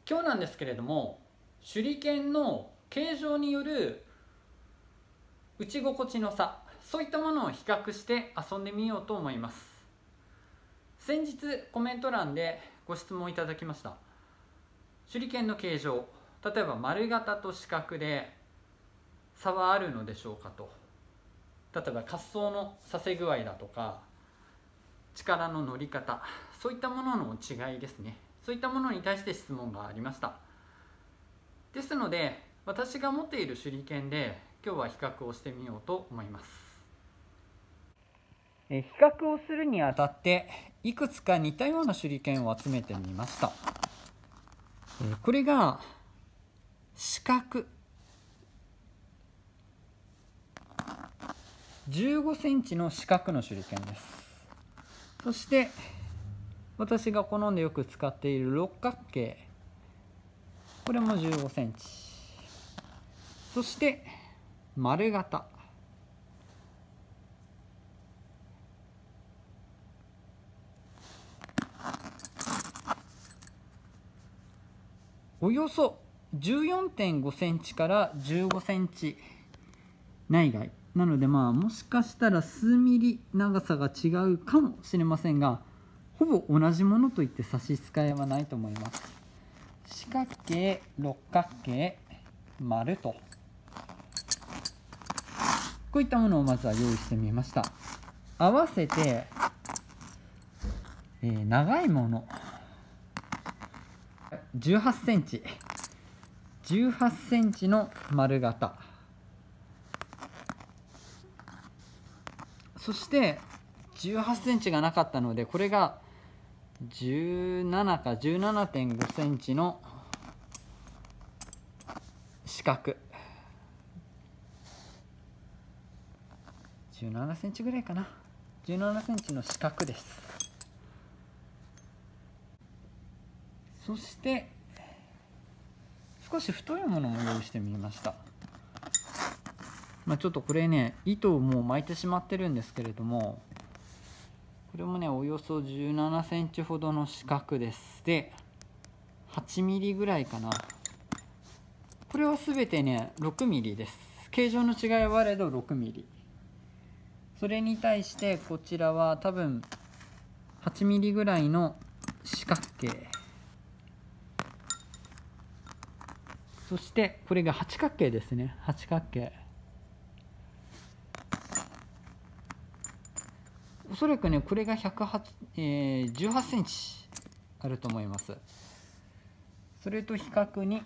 今日なんですけれども、手裏剣の形状による打ち心地の差、そういったものを比較して遊んでみようと思います。先日コメント欄でご質問いただきました。手裏剣の形状、例えば丸型と四角で差はあるのでしょうかと。例えば滑走のさせ具合だとか力の乗り方、そういったものの違いですね、そういったものに対して質問がありました。ですので私が持っている手裏剣で今日は比較をしてみようと思います。比較をするにあたっていくつか似たような手裏剣を集めてみました。これが四角15センチの四角の手裏剣です。そして私が好んでよく使っている六角形、これも15センチ。そして丸型、およそ 14.5 センチから15センチ内外なので、もしかしたら数ミリ長さが違うかもしれませんが、ほぼ同じものといって差し支えはないと思います。四角形、六角形、丸と、こういったものをまずは用意してみました。合わせて、長いもの18センチ18センチの丸型、そして18センチがなかったので、これが17か 17.5 センチの四角、17センチぐらいかな、17センチの四角です。そして少し太いものも用意してみました。ちょっとこれね、糸をもう巻いてしまってるんですけれども、これもねおよそ17センチほどの四角です。で8ミリぐらいかな。これは全てね6ミリです。形状の違いはあれど6ミリ。それに対してこちらは多分8ミリぐらいの四角形、そしてこれが八角形ですね。八角形、おそらくねこれが18センチあると思います。それと比較に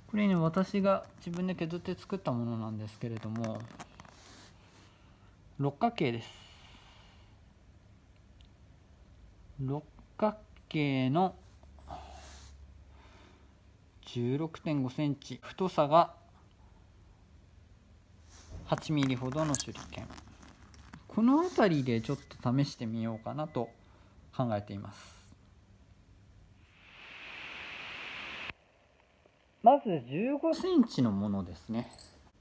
これね、私が自分で削って作ったものなんですけれども、六角形です。六角形の 16.5 センチ、太さが8ミリほどの手裏剣、この辺りでちょっと試してみようかなと考えています。まず15センチのものですね。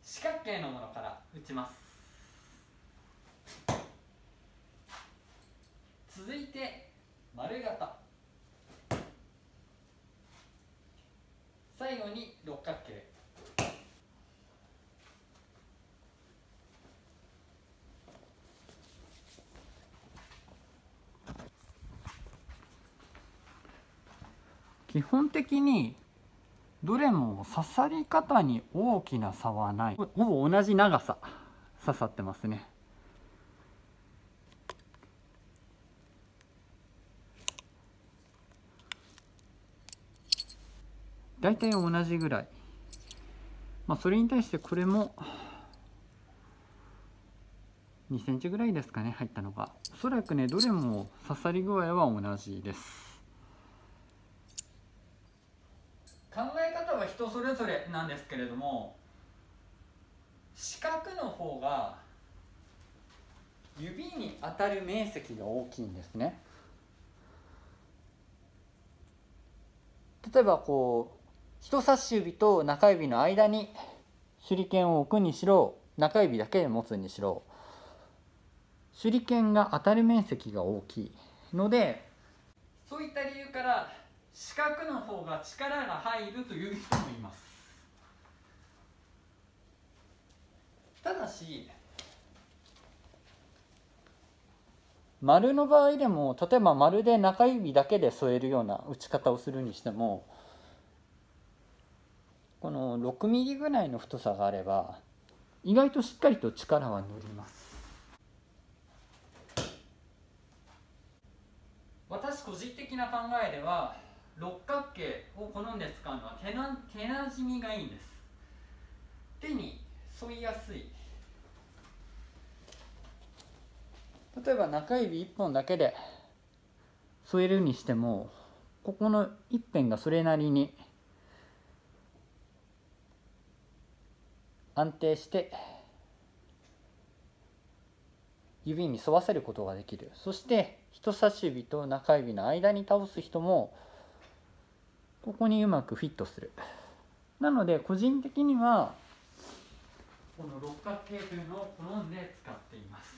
四角形のものから打ちます。続いて丸型、最後に六角形。基本的にどれも刺さり方に大きな差はない。ほぼ同じ長さ刺さってますね。だいたい同じぐらい。それに対してこれも2センチぐらいですかね、入ったのが。おそらくねどれも刺さり具合は同じです。考え方は人それぞれなんですけれども、四角の方が指に当たる面積が大きいんですね。例えば人差し指と中指の間に手裏剣を置くにしろ、中指だけで持つにしろ、手裏剣が当たる面積が大きいので、そういった理由から四角の方が力が入るという人もいます。ただし丸の場合でも、例えば丸で中指だけで添えるような打ち方をするにしても、この6ミリぐらいの太さがあれば意外としっかりと力は乗ります。私個人的な考えでは六角形を好んで使うのは手なじみがいいんです。手に沿いやすい。例えば中指1本だけで添えるにしても、ここの一辺がそれなりに安定して指に沿わせることができる。そして人差し指と中指の間に倒す人もここにうまくフィットする。なので個人的にはこの六角形というのを好んで使っています。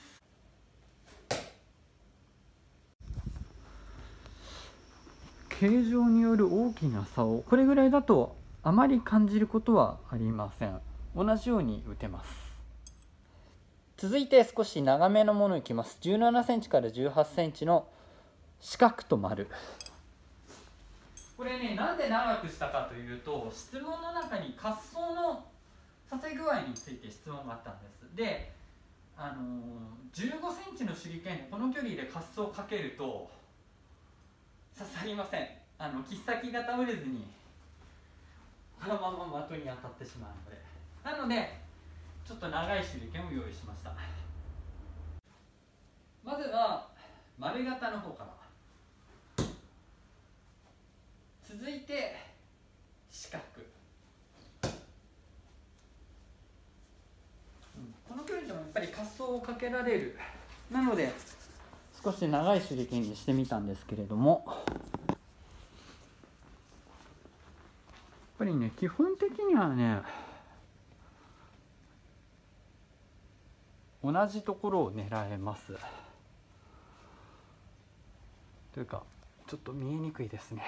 形状による大きな差をこれぐらいだとあまり感じることはありません。同じように打てます。続いて少し長めのものいきます。17センチから18センチの四角と丸。これね、なんで長くしたかというと、質問の中に滑走のさせ具合について質問があったんです。で、15センチの手裏剣でこの距離で滑走をかけると刺さりません。切っ先が倒れずにこのまま的に当たってしまうので。なのでちょっと長い手裏剣を用意しました。まずは丸型の方から、続いて四角、この距離でもやっぱり滑走をかけられる。なので少し長い手裏剣にしてみたんですけれども、やっぱりね、基本的にはね、同じところを狙えます。というかちょっと見えにくいですね。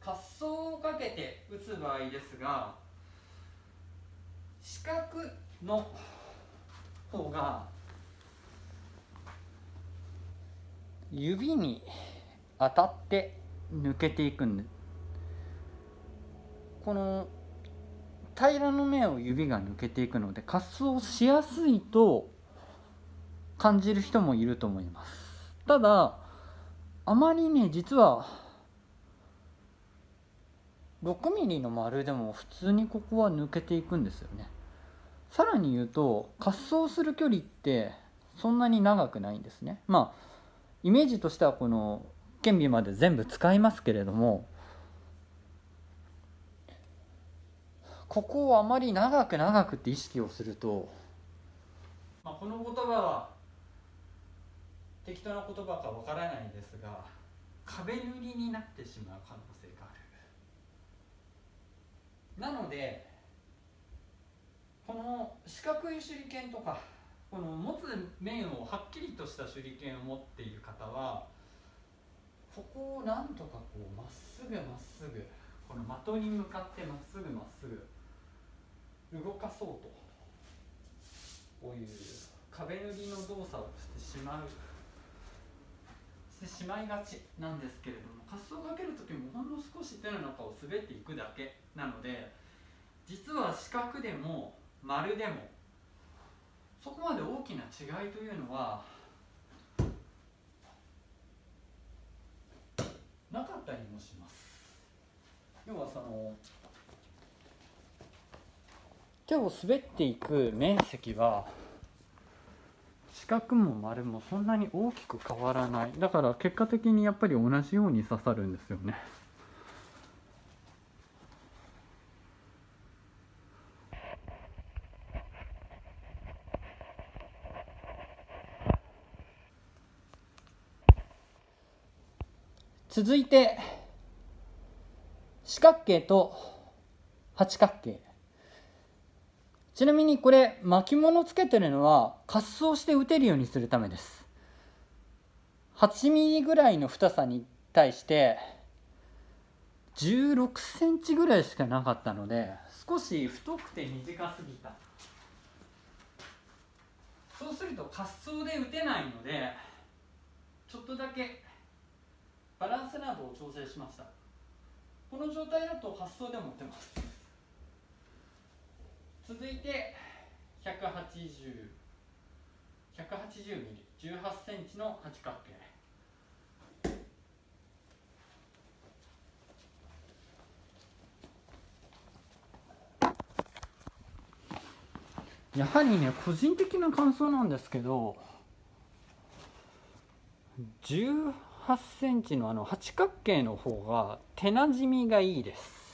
滑走をかけて打つ場合ですが、四角の方が指に当たって抜けていくんで、この平らの面を指が抜けていくので滑走しやすいと感じる人もいると思います。ただあまりね、実は6ミリの丸でも普通にここは抜けていくんですよね。さらに言うと滑走する距離ってそんなに長くないんですね。まあイメージとしてはこの剣尾まで全部使いますけれども、ここをあまり長くって意識をすると、この言葉は適当な言葉かわからないんですが、壁塗りになってしまう可能性がある。なのでこの四角い手裏剣とか、この持つ面をはっきりとした手裏剣を持っている方は、ここをなんとかこうまっすぐこの的に向かってまっすぐ動かそうと、こういう壁塗りの動作をしてしまいがちなんですけれども、滑走をかける時もほんの少し手の中を滑っていくだけなので、実は四角でも丸でもそこまで大きな違いというのはなかったりもします。要はその手を滑っていく面積は四角も丸もそんなに大きく変わらない。だから結果的にやっぱり同じように刺さるんですよね。続いて四角形と八角形。ちなみにこれ巻物つけてるのは滑走して打てるようにするためです。8ミリぐらいの太さに対して16センチぐらいしかなかったので、少し太くて短すぎた。そうすると滑走で打てないので、ちょっとだけバランスなどを調整しました。この状態だと滑走でも打てます。続いて180ミリ18センチの八角形。やはりね、個人的な感想なんですけど、18センチの八角形の方が手なじみがいいです。